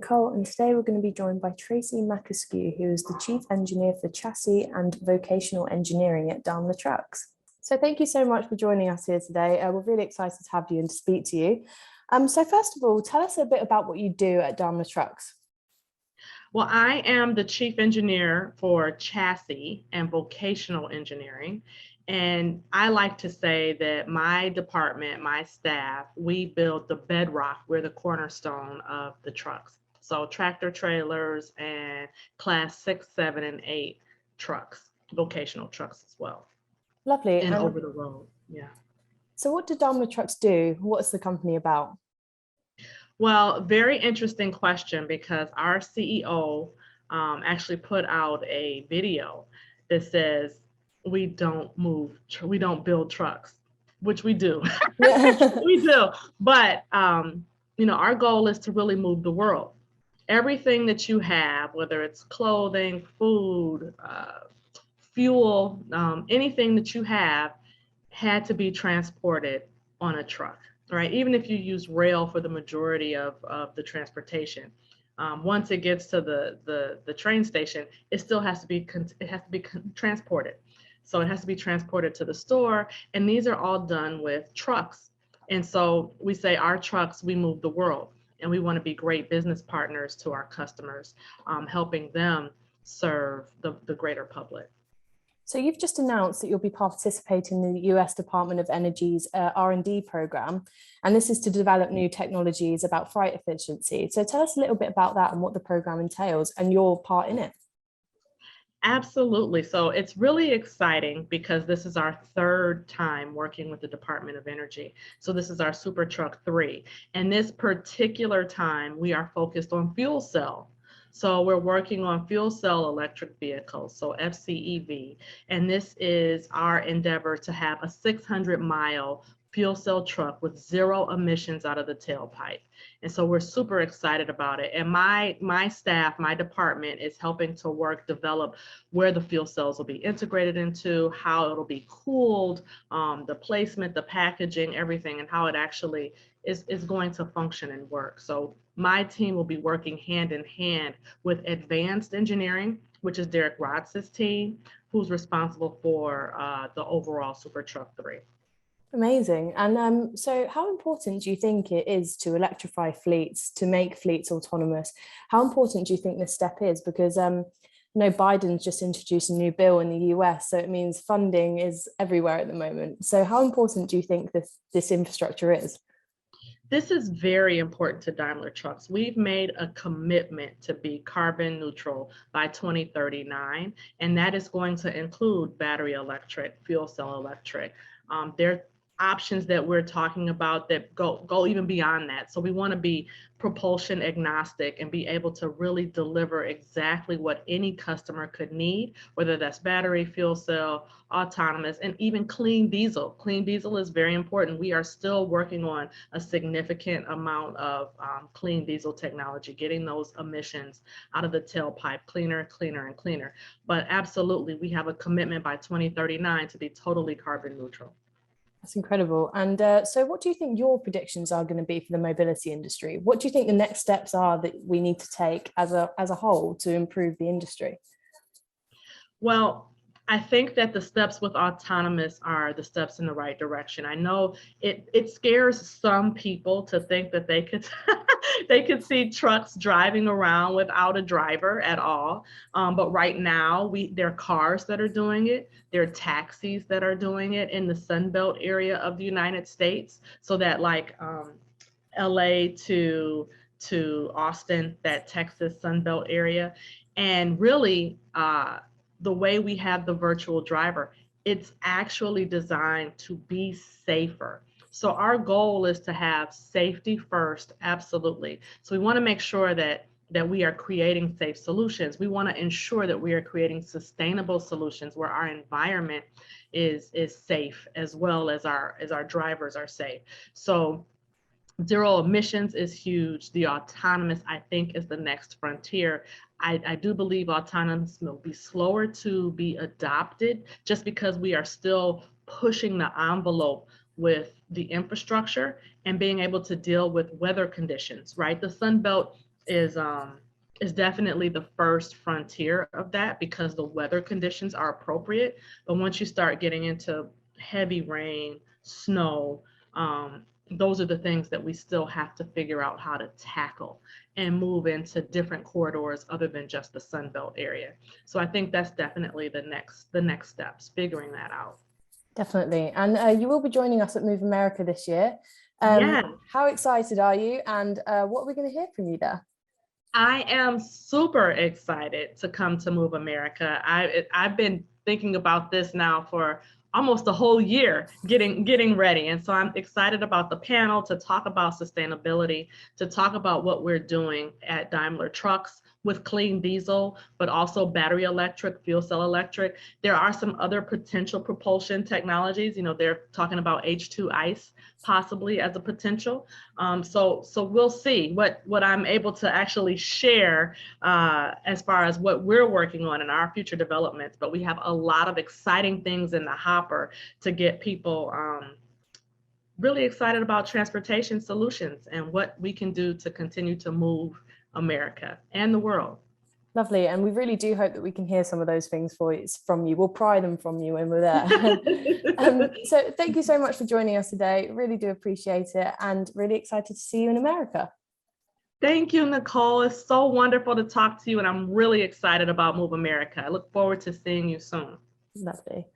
Nicole, and today we're going to be joined by Tracy Mack-Askew, who is the Chief Engineer for Chassis and Vocational Engineering at Daimler Trucks. So thank you so much for joining us here today. We're really excited to have you and to speak to you. So first of all, tell us a bit about what you do at Daimler Trucks. Well, I am the Chief Engineer for Chassis and Vocational Engineering. And I like to say that my department, my staff, we build the bedrock. We're the cornerstone of the trucks. So tractor trailers and class 6, 7, and 8 trucks, vocational trucks as well. Lovely. And over the road, yeah. So what do Daimler Trucks do? What's the company about? Well, very interesting question, because our CEO actually put out a video that says, we don't build trucks, which we do. We do. But, our goal is to really move the world. Everything that you have, whether it's clothing, food, fuel, anything that you have had to be transported on a truck, right? Even if you use rail for the majority of the transportation. Once it gets to the train station, it still has to be transported. So it has to be transported to the store, and these are all done with trucks. And so we say our trucks, we move the world, and we want to be great business partners to our customers, helping them serve the greater public. So you've just announced that you'll be participating in the US Department of Energy's R&D program, and this is to develop new technologies about freight efficiency. So tell us a little bit about that and what the program entails and your part in it. Absolutely. So it's really exciting because this is our third time working with the Department of Energy. So this is our Super Truck 3. And this particular time, we are focused on fuel cell. So we're working on fuel cell electric vehicles, so FCEV. And this is our endeavor to have a 600-mile fuel cell truck with 0 emissions out of the tailpipe. And so we're super excited about it. And my staff, my department is helping to develop where the fuel cells will be integrated into, how it'll be cooled, the placement, the packaging, everything, and how it actually is going to function and work. So my team will be working hand in hand with advanced engineering, which is Derek Rotz's team, who's responsible for the overall Super Truck 3. Amazing. And so how important do you think it is to electrify fleets, to make fleets autonomous? How important do you think this step is? Because Biden's just introduced a new bill in the US, so it means funding is everywhere at the moment. So how important do you think this infrastructure is? This is very important to Daimler Trucks. We've made a commitment to be carbon neutral by 2039, and that is going to include battery electric, fuel cell electric. There are options that we're talking about that go even beyond that. So we want to be propulsion agnostic and be able to really deliver exactly what any customer could need, whether that's battery, fuel cell, autonomous, and even clean diesel. Clean diesel is very important. We are still working on a significant amount of clean diesel technology, getting those emissions out of the tailpipe cleaner, cleaner, and cleaner. But absolutely, we have a commitment by 2039 to be totally carbon neutral. That's incredible. And so what do you think your predictions are going to be for the mobility industry? What do you think the next steps are that we need to take as a whole to improve the industry? Well, I think that the steps with autonomous are the steps in the right direction. I know it scares some people to think that they could they could see trucks driving around without a driver at all. But right now, there are cars that are doing it. There are taxis that are doing it in the Sun Belt area of the United States. So that like LA to Austin, that Texas Sun Belt area. And really, the way we have the virtual driver, it's actually designed to be safer. So our goal is to have safety first, absolutely. So we want to make sure that we are creating safe solutions. We want to ensure that we are creating sustainable solutions where our environment is safe, as well as our drivers are safe. So zero emissions is huge. The autonomous, I think, is the next frontier. I do believe autonomous will be slower to be adopted just because we are still pushing the envelope with the infrastructure and being able to deal with weather conditions, right? The Sun Belt is definitely the first frontier of that because the weather conditions are appropriate. But once you start getting into heavy rain, snow, those are the things that we still have to figure out how to tackle and move into different corridors other than just the Sunbelt area. So I think that's definitely the next steps, figuring that out. Definitely. And you will be joining us at Move America this year. Yeah. How excited are you? And what are we going to hear from you there? I am super excited to come to Move America. I've been thinking about this now for almost a whole year, getting ready. And so I'm excited about the panel to talk about sustainability, to talk about what we're doing at Daimler Trucks with clean diesel, but also battery electric, fuel cell electric. There are some other potential propulsion technologies. They're talking about H2 ice possibly as a potential. So we'll see what I'm able to actually share as far as what we're working on in our future developments. But we have a lot of exciting things in the hopper to get people really excited about transportation solutions and what we can do to continue to move America and the world. Lovely. And we really do hope that we can hear some of those things from you. We'll pry them from you when we're there. So thank you so much for joining us today. Really do appreciate it and really excited to see you in America. Thank you, Nicole. It's so wonderful to talk to you, and I'm really excited about Move America. I look forward to seeing you soon. Lovely.